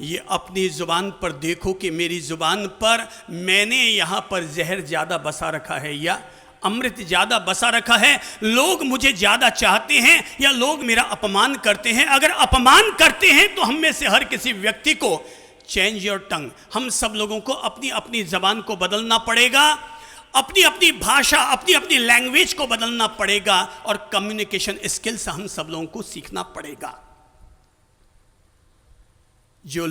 ये अपनी ज़ुबान पर देखो कि मेरी ज़ुबान पर मैंने यहाँ पर जहर ज़्यादा बसा रखा है या अमृत ज़्यादा बसा रखा है। लोग मुझे ज़्यादा चाहते हैं या लोग मेरा अपमान करते हैं। अगर अपमान करते हैं तो हम में से हर किसी व्यक्ति को चेंज योर टंग, हम सब लोगों को अपनी अपनी ज़बान को बदलना पड़ेगा, अपनी अपनी भाषा, अपनी अपनी लैंग्वेज को बदलना पड़ेगा और कम्युनिकेशन स्किल्स हम सब लोगों को सीखना पड़ेगा। जो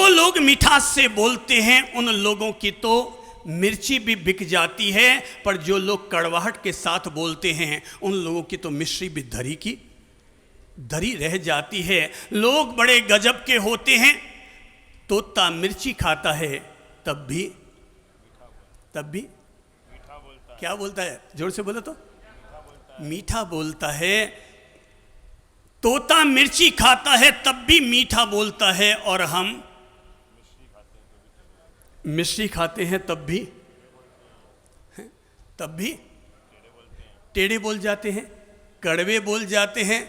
लोग मिठास से बोलते हैं उन लोगों की तो मिर्ची भी बिक जाती है, पर जो लोग कड़वाहट के साथ बोलते हैं उन लोगों की तो मिश्री भी धरी की धरी रह जाती है। लोग बड़े गजब के होते हैं, तोता मिर्ची खाता है तब भी क्या बोलता है, जोर से बोलो तो, मीठा बोलता है। तोता मिर्ची खाता है तब भी मीठा बोलता है, और हम मिश्री खाते हैं तब भी टेढ़े बोल जाते हैं, कड़वे बोल जाते हैं।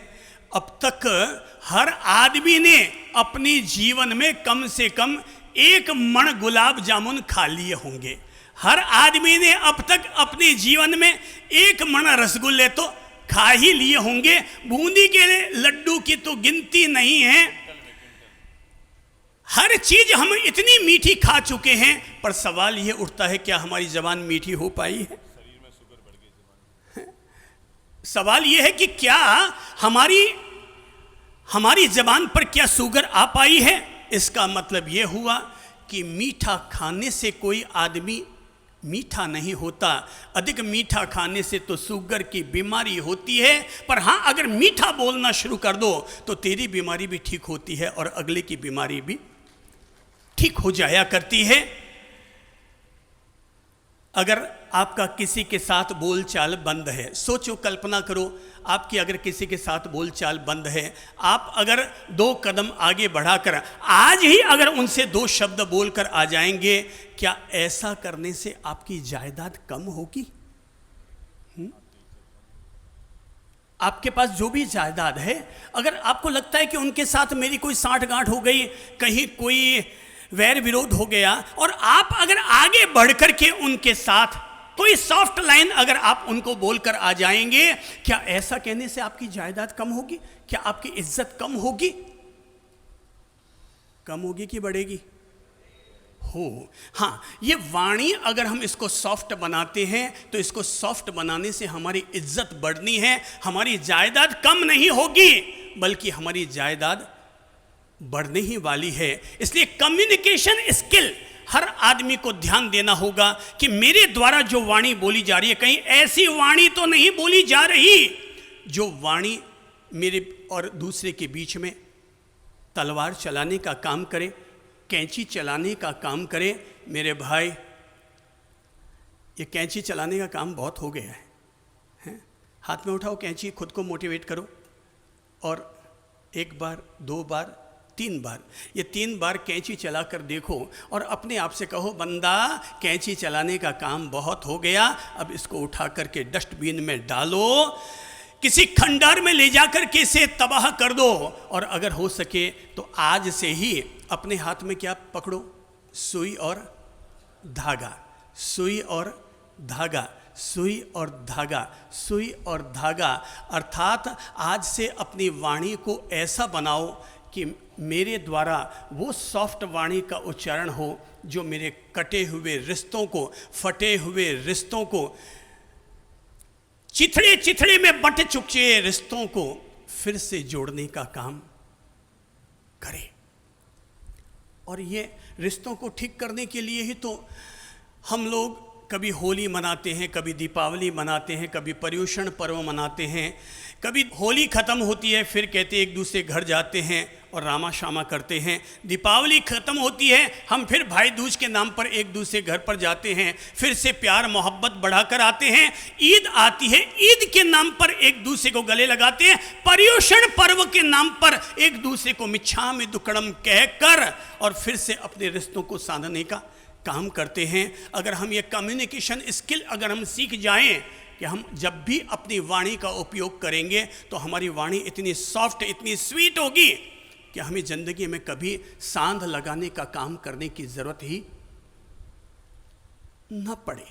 अब तक हर आदमी ने अपनी जीवन में कम से कम 1 मण गुलाब जामुन खा लिए होंगे। हर आदमी ने अब तक अपने जीवन में 1 मण रसगुल्ले तो खा ही लिए होंगे। बूंदी के लड्डू की तो गिनती नहीं है। हर चीज हम इतनी मीठी खा चुके हैं, पर सवाल यह उठता है क्या हमारी जबान मीठी हो पाई है? सवाल यह है कि क्या हमारी जबान पर क्या शुगर आ पाई है? इसका मतलब यह हुआ कि मीठा खाने से कोई आदमी मीठा नहीं होता। अधिक मीठा खाने से तो शुगर की बीमारी होती है। पर हाँ, अगर मीठा बोलना शुरू कर दो तो तेरी बीमारी भी ठीक होती है और अगले की बीमारी भी ठीक हो जाया करती है। अगर आपका किसी के साथ बोलचाल बंद है, सोचो, कल्पना करो, आपकी अगर किसी के साथ बोलचाल बंद है, आप अगर 2 कदम आगे बढ़ाकर आज ही अगर उनसे 2 शब्द बोलकर आ जाएंगे, क्या ऐसा करने से आपकी जायदाद कम होगी? आपके पास जो भी जायदाद है, अगर आपको लगता है कि उनके साथ मेरी कोई साठगांठ हो गई, कहीं कोई वैर विरोध हो गया, और आप अगर आगे बढ़कर के उनके साथ कोई सॉफ्ट लाइन अगर आप उनको बोलकर आ जाएंगे, क्या ऐसा कहने से आपकी जायदाद कम होगी? क्या आपकी इज्जत कम होगी? कम होगी कि बढ़ेगी? हाँ, ये वाणी अगर हम इसको सॉफ्ट बनाते हैं तो इसको सॉफ्ट बनाने से हमारी इज्जत बढ़नी है। हमारी जायदाद कम नहीं होगी, बल्कि हमारी जायदाद बढ़ने ही वाली है। इसलिए कम्युनिकेशन स्किल हर आदमी को ध्यान देना होगा कि मेरे द्वारा जो वाणी बोली जा रही है, कहीं ऐसी वाणी तो नहीं बोली जा रही जो वाणी मेरे और दूसरे के बीच में तलवार चलाने का काम करे, कैंची चलाने का काम करे। मेरे भाई, ये कैंची चलाने का काम बहुत हो गया है? हाथ में उठाओ कैंची, खुद को मोटिवेट करो, और 1 बार, 2 बार, 3 बार, ये 3 बार कैंची चला कर देखो और अपने आप से कहो, बंदा, कैंची चलाने का काम बहुत हो गया, अब इसको उठा करके डस्टबिन में डालो, किसी खंडहर में ले जाकर के इसे तबाह कर दो। और अगर हो सके तो आज से ही अपने हाथ में क्या पकड़ो? सुई और धागा, सुई और धागा, सुई और धागा, सुई और धागा। अर्थात आज से अपनी वाणी को ऐसा बनाओ कि मेरे द्वारा वो सॉफ्ट वाणी का उच्चारण हो जो मेरे कटे हुए रिश्तों को, फटे हुए रिश्तों को, चिथड़े चिथड़े में बंट चुके रिश्तों को फिर से जोड़ने का काम करे। और ये रिश्तों को ठीक करने के लिए ही तो हम लोग कभी होली मनाते हैं, कभी दीपावली मनाते हैं, कभी पर्युषण पर्व मनाते हैं। कभी होली ख़त्म होती है, फिर कहते एक दूसरे घर जाते हैं और रामा शामा करते हैं। दीपावली ख़त्म होती है, हम फिर भाई दूज के नाम पर एक दूसरे घर पर जाते हैं, फिर से प्यार मोहब्बत बढ़ाकर आते हैं। ईद आती है, ईद के नाम पर एक दूसरे को गले लगाते हैं। पर्युषण पर्व के नाम पर एक दूसरे को मिच्छामि दुक्कडम कहकर और फिर से अपने रिश्तों को साधने का काम करते हैं। अगर हम ये कम्युनिकेशन स्किल अगर हम सीख जाएं कि हम जब भी अपनी वाणी का उपयोग करेंगे तो हमारी वाणी इतनी सॉफ्ट, इतनी स्वीट होगी कि हमें ज़िंदगी में कभी सांध लगाने का काम करने की ज़रूरत ही न पड़े।